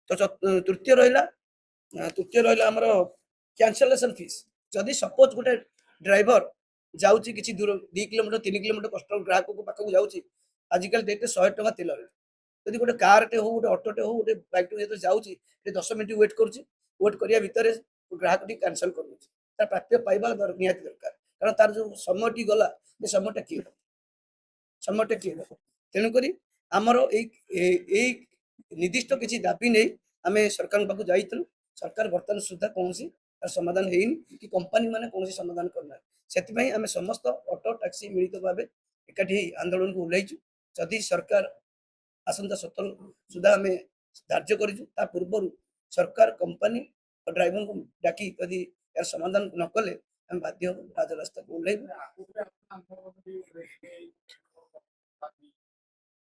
तो तृतीय रहा आमर कैंसलेशन फीस जदि सपोज गोटे ड्राइवर जाऊँगी किसी दूर 2 किलोमीटर 3 किलोमीटर कस्टमर ग्राहक को पाखक जाऊँगी आजिकल डेट 100 टका तेल जदि गोटे कारटे हो गोटे ऑटोटे हो गोटे बाइक जो जाऊँगी 10 मिनट वेट करा भितर ग्राहक टी कैंसल कर प्राप्य पाइबा निहाती दरकार कारण तार जो समय गला समयटा किए समयटा किए तेणुक आमर निर्दिष्ट किसी दाबी नहीं आम सरकार पाक जाइलु सरकार बर्तमान सुधा कौन समाधान होनी कि कंपनी माने कौन समाधान करना से आम समस्त ऑटो टैक्सी मिलित भाव एकाठी आंदोलन को ओह्लैचु जदि सरकार आसंता 17 सुधा आम धार्य कर पूर्व सरकार कंपनी और ड्राइवर को डाकी यदि यार समाधान न कले आम बाध्य राजरास्ता को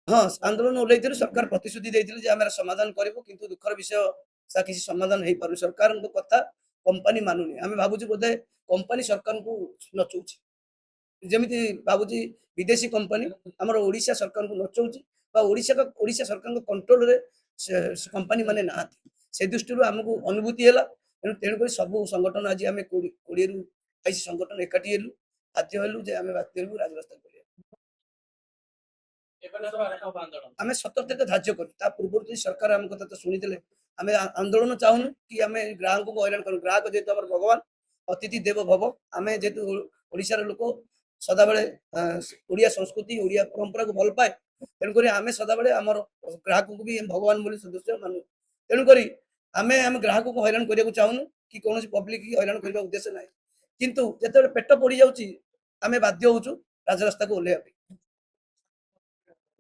हाँ आंदोलन ओह्लैलु सरकार प्रतिश्रुति देते आम समाधान करूँ किंतु दुखर विषय सा किसी समाधान हो पार सरकार कथा कंपनी मानुनी आम भावुँ बोधे कंपनी सरकार को नचौची जमी भावुँ विदेशी कंपनी आमर ओडिशा सरकार को नचौची ओडिशा सरकार कंट्रोल रे कंपनी माने ना से दृष्टि आमको अनुभूति है तेणुक सब संगठन आज आम 20 संगठन एकाठी हेलु बाध्य हेलु जे आम बाध्य हेलु राजरास्ता आम 17 तारिख धार्य कर पूर्व सरकार आम कथा तो शुणी आम आंदोलन चाहूनु कि आम ग्राहक को हैरान करूँ ग्राहक जेहेतु आम भगवान अतिथि देव भव आम जेहेतु ओडिशार लोक सदा बेले ओडिया संस्कृति ओडिया परंपरा को भल पाए तेणुक आम सदा बेले आमर ग्राहक को भी भगवान बोली सदस्य मानु तेणुक आम आम ग्राहक को हैरान करने चाहूनु कि कौन पब्लिक हैरान करने उद्देश्य ना किंतु जिते पेट पड़ जामें बाध्य होचु राजरास्ता को ओह्लैया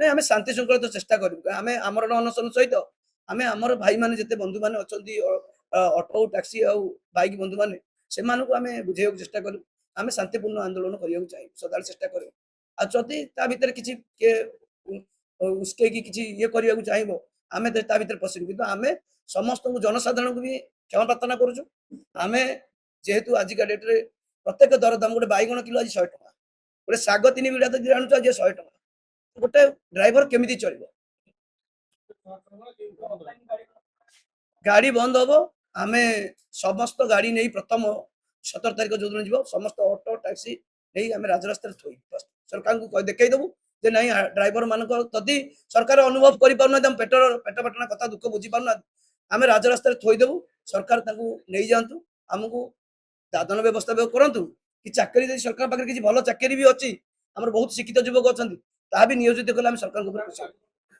नहीं आम शांति श्रृंखला तो चेष्टा करूँ आम आमर अनशन सहित आम आमर भाई मैंने जिते बंधु मैंने अच्छा ऑटो टैक्सी और बाइक बंधु मैंने से आम बुझे चेष्टा करूँ आम शांतिपूर्ण आंदोलन करने चाहिए सदा चेष्टा करूँ आदि भितर किसी उस्कई किसी ये करने चाहिए आम भर पशु कि आम समस्त जनसाधारण को भी क्षमा प्रार्थना करुचु आम जेहेतु आजिका डेट्रे प्रत्येक दरदाम गोटे बैगण किलो आज 100 टका गोटे शाग 3 बिड़ा तो आणुच आज 100 टका गोटे ड्राइवर केमी चल गाड़ी बंद हम आम समस्त गाड़ी नहीं प्रथम 17 तारिख जो दिन जीव समस्त ऑटो टैक्सी नहीं आम राजरास्ता थोई सरकार को देखईदेबू जे नहीं ड्राइवर मानक जदि सरकार अनुभव कर पेटना कथा दुख बुझी पारना आम राजरास्ता थोईदेबू सरकार नहीं जातु आमको दादन व्यवस्था करूँ कि चाकरी सरकार पाखे किसी भल चाकरी भी अच्छी आम बहुत शिक्षित युवक अच्छा भी नियोजित कले सरकार